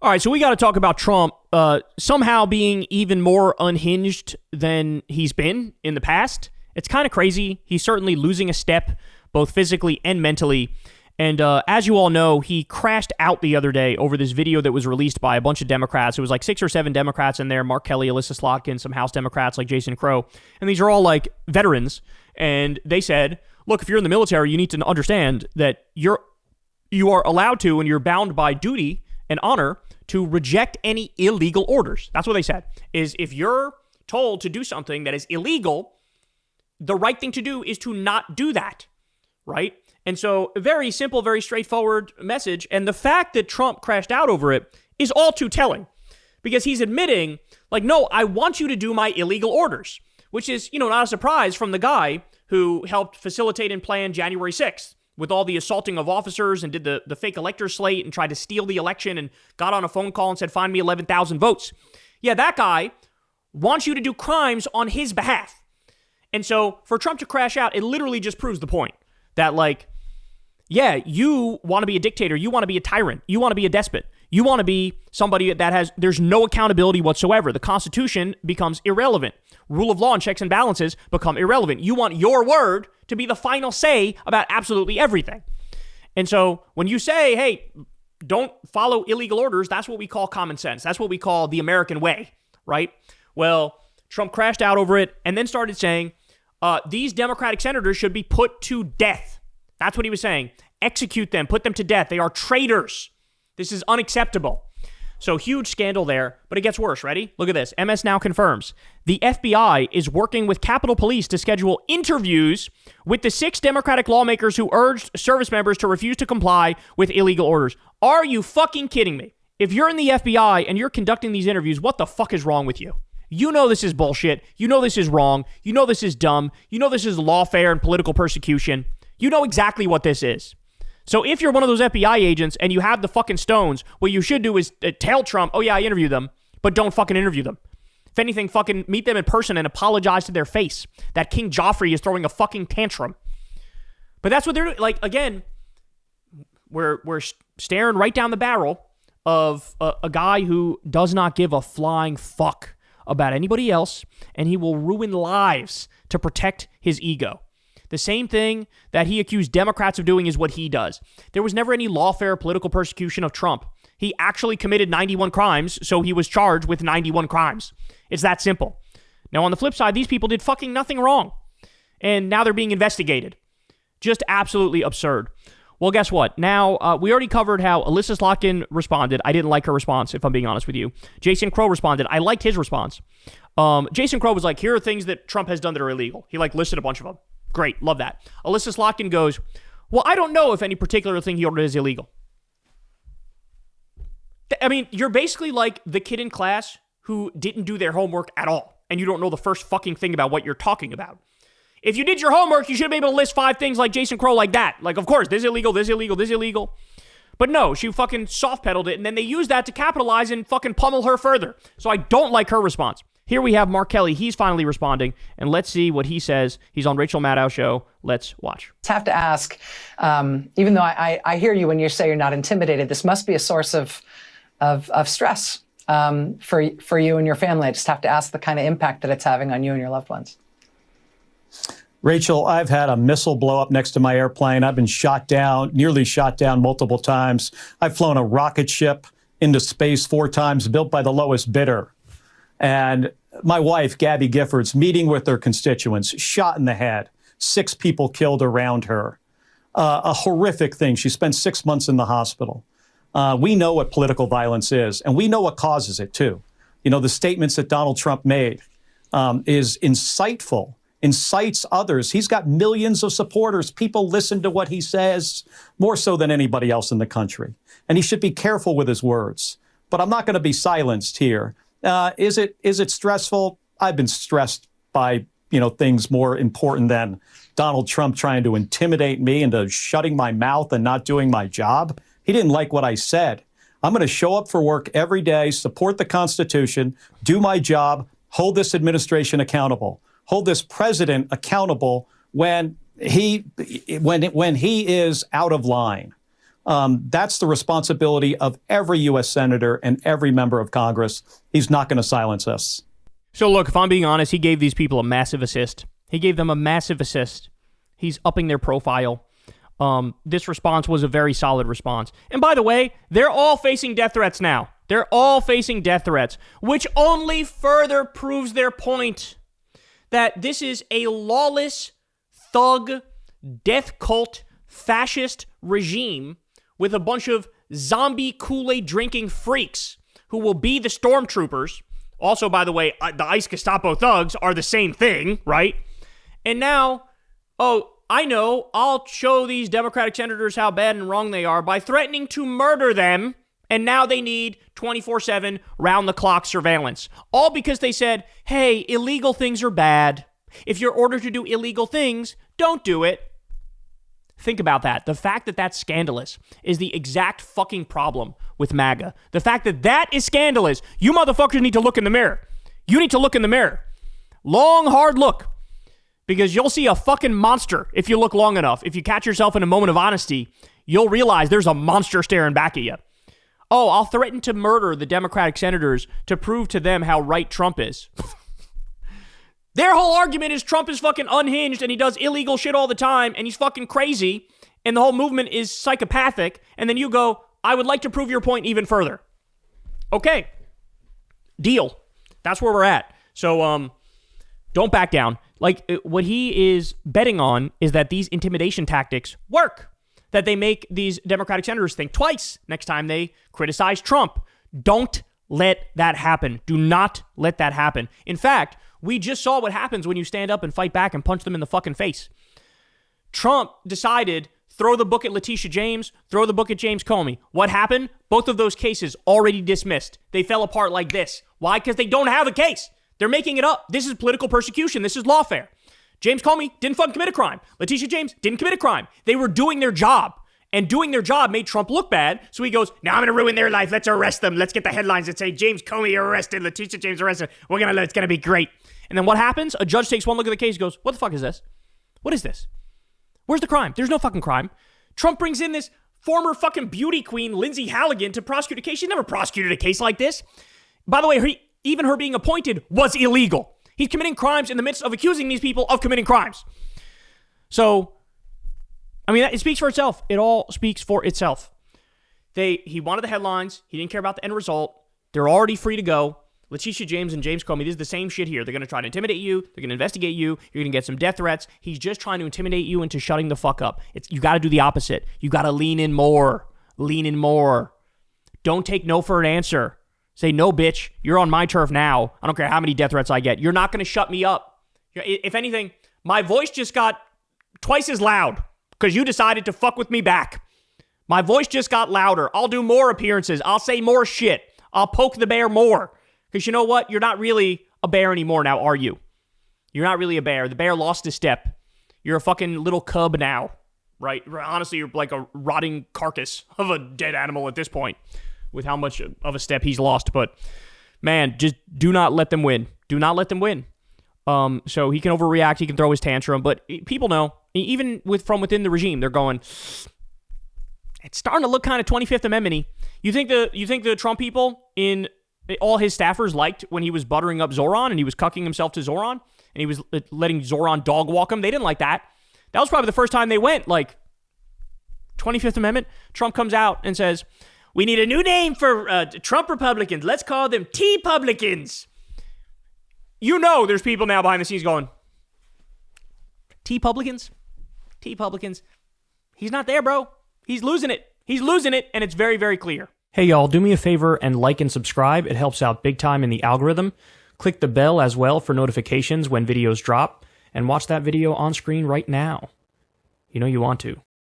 All right, so we got to talk about Trump somehow being even more unhinged than he's been in the past. It's kind of crazy. He's certainly losing a step, both physically and mentally. And as you all know, he crashed out the other day over this video that was released by a bunch of Democrats. It was like 6 or 7 Democrats in there, Mark Kelly, Alyssa Slotkin, some House Democrats like Jason Crow. And these are all like veterans. And they said, look, if you're in the military, you need to understand that you are allowed to and you're bound by duty and honor to reject any illegal orders. That's what they said, is if you're told to do something that is illegal, the right thing to do is to not do that, right? And so a very simple, very straightforward message. And the fact that Trump crashed out over it is all too telling, because he's admitting, like, no, I want you to do my illegal orders, which is, not a surprise from the guy who helped facilitate and plan January 6th. With all the assaulting of officers and did the fake elector slate and tried to steal the election and got on a phone call and said, find me 11,000 votes. Yeah, that guy wants you to do crimes on his behalf. And so for Trump to crash out, it literally just proves the point that, like, yeah, you want to be a dictator. You want to be a tyrant. You want to be a despot. You want to be somebody that there's no accountability whatsoever. The Constitution becomes irrelevant. Rule of law and checks and balances become irrelevant. You want your word to be the final say about absolutely everything. And so when you say, hey, don't follow illegal orders, that's what we call common sense. That's what we call the American way, right? Well, Trump crashed out over it and then started saying, these Democratic senators should be put to death. That's what he was saying. Execute them, put them to death. They are traitors. This is unacceptable. So huge scandal there, but it gets worse. Ready? Look at this. MS now confirms the FBI is working with Capitol Police to schedule interviews with the 6 Democratic lawmakers who urged service members to refuse to comply with illegal orders. Are you fucking kidding me? If you're in the FBI and you're conducting these interviews, what the fuck is wrong with you? You know this is bullshit. You know this is wrong. You know this is dumb. You know this is lawfare and political persecution. You know exactly what this is. So if you're one of those FBI agents and you have the fucking stones, what you should do is tell Trump, oh yeah, I interview them, but don't fucking interview them. If anything, fucking meet them in person and apologize to their face that King Joffrey is throwing a fucking tantrum. But that's what they're doing. Like, again, we're staring right down the barrel of a guy who does not give a flying fuck about anybody else, and he will ruin lives to protect his ego. The same thing that he accused Democrats of doing is what he does. There was never any lawfare political persecution of Trump. He actually committed 91 crimes, so he was charged with 91 crimes. It's that simple. Now, on the flip side, these people did fucking nothing wrong, and now they're being investigated. Just absolutely absurd. Well, guess what? Now, we already covered how Alyssa Slotkin responded. I didn't like her response, if I'm being honest with you. Jason Crow responded. I liked his response. Jason Crow was like, here are things that Trump has done that are illegal. He listed a bunch of them. Great, love that. Alyssa Slotkin goes, well, I don't know if any particular thing he ordered is illegal. I mean, you're basically like the kid in class who didn't do their homework at all, and you don't know the first fucking thing about what you're talking about. If you did your homework, you should be able to list 5 things like Jason Crow like that. Like, of course, this is illegal, this is illegal, this is illegal. But no, she fucking soft-pedaled it, and then they used that to capitalize and fucking pummel her further. So I don't like her response. Here we have Mark Kelly. He's finally responding, and let's see what he says. He's on Rachel Maddow's show. Let's watch. I have to ask, even though I hear you when you say you're not intimidated, this must be a source of stress for you and your family. I just have to ask the kind of impact that it's having on you and your loved ones. Rachel, I've had a missile blow up next to my airplane. I've been shot down, nearly shot down multiple times. I've flown a rocket ship into space 4 times, built by the lowest bidder. And my wife, Gabby Giffords, meeting with her constituents, shot in the head, 6 people killed around her. A horrific thing. She spent 6 months in the hospital. We know what political violence is, and we know what causes it, too. You know, the statements that Donald Trump made is insightful, incites others. He's got millions of supporters. People listen to what he says more so than anybody else in the country. And he should be careful with his words. But I'm not going to be silenced here. Is it stressful? I've been stressed by, things more important than Donald Trump trying to intimidate me into shutting my mouth and not doing my job. He didn't like what I said. I'm going to show up for work every day, support the Constitution, do my job, hold this administration accountable, hold this president accountable when he is out of line. That's the responsibility of every U.S. senator and every member of Congress. He's not going to silence us. So look, if I'm being honest, he gave these people a massive assist. He gave them a massive assist. He's upping their profile. This response was a very solid response. And by the way, they're all facing death threats now. They're all facing death threats, which only further proves their point that this is a lawless, thug, death cult, fascist regime with a bunch of zombie Kool-Aid drinking freaks who will be the stormtroopers. Also, by the way, the ICE Gestapo thugs are the same thing, right? And now, I know, I'll show these Democratic senators how bad and wrong they are by threatening to murder them, and now they need 24/7, round-the-clock surveillance. All because they said, hey, illegal things are bad. If you're ordered to do illegal things, don't do it. Think about that. The fact that that's scandalous is the exact fucking problem with MAGA. The fact that that is scandalous, you motherfuckers need to look in the mirror. You need to look in the mirror. Long, hard look. Because you'll see a fucking monster if you look long enough. If you catch yourself in a moment of honesty, you'll realize there's a monster staring back at you. Oh, I'll threaten to murder the Democratic senators to prove to them how right Trump is. Their whole argument is Trump is fucking unhinged and he does illegal shit all the time and he's fucking crazy and the whole movement is psychopathic. And then you go, I would like to prove your point even further. Okay. Deal. That's where we're at. So, don't back down. Like, what he is betting on is that these intimidation tactics work. That they make these Democratic senators think twice next time they criticize Trump. Don't let that happen. Do not let that happen. In fact, we just saw what happens when you stand up and fight back and punch them in the fucking face. Trump decided, throw the book at Letitia James, throw the book at James Comey. What happened? Both of those cases already dismissed. They fell apart like this. Why? Because they don't have a case. They're making it up. This is political persecution. This is lawfare. James Comey didn't fucking commit a crime. Letitia James didn't commit a crime. They were doing their job. And doing their job made Trump look bad. So he goes, now I'm going to ruin their life. Let's arrest them. Let's get the headlines that say James Comey arrested, Letitia James arrested. It's going to be great. And then what happens? A judge takes one look at the case and goes, what the fuck is this? What is this? Where's the crime? There's no fucking crime. Trump brings in this former fucking beauty queen, Lindsay Halligan, to prosecute a case. She's never prosecuted a case like this. By the way, even her being appointed was illegal. He's committing crimes in the midst of accusing these people of committing crimes. So, I mean, it speaks for itself. It all speaks for itself. He wanted the headlines. He didn't care about the end result. They're already free to go. Letitia James and James Comey, this is the same shit here. They're going to try to intimidate you. They're going to investigate you. You're going to get some death threats. He's just trying to intimidate you into shutting the fuck up. You got to do the opposite. You got to lean in more. Lean in more. Don't take no for an answer. Say, no, bitch, you're on my turf now. I don't care how many death threats I get. You're not going to shut me up. If anything, my voice just got twice as loud because you decided to fuck with me back. My voice just got louder. I'll do more appearances. I'll say more shit. I'll poke the bear more. Because you know what? You're not really a bear anymore now, are you? You're not really a bear. The bear lost a step. You're a fucking little cub now, right? Honestly, you're like a rotting carcass of a dead animal at this point with how much of a step he's lost. But, man, just do not let them win. Do not let them win. So he can overreact. He can throw his tantrum. But people know, even from within the regime, they're going, it's starting to look kind of 25th Amendment-y. You think the Trump people in all his staffers liked when he was buttering up Zoran and he was cucking himself to Zoran and he was letting Zoran dog walk him? They didn't like that. That was probably the first time they went, like, 25th Amendment. Trump comes out and says, we need a new name for Trump Republicans. Let's call them T-Publicans. You know there's people now behind the scenes going, T-Publicans? T-Publicans? He's not there, bro. He's losing it. He's losing it, and it's very, very clear. Hey, y'all, do me a favor and like and subscribe. It helps out big time in the algorithm. Click the bell as well for notifications when videos drop, and watch that video on screen right now. You know you want to.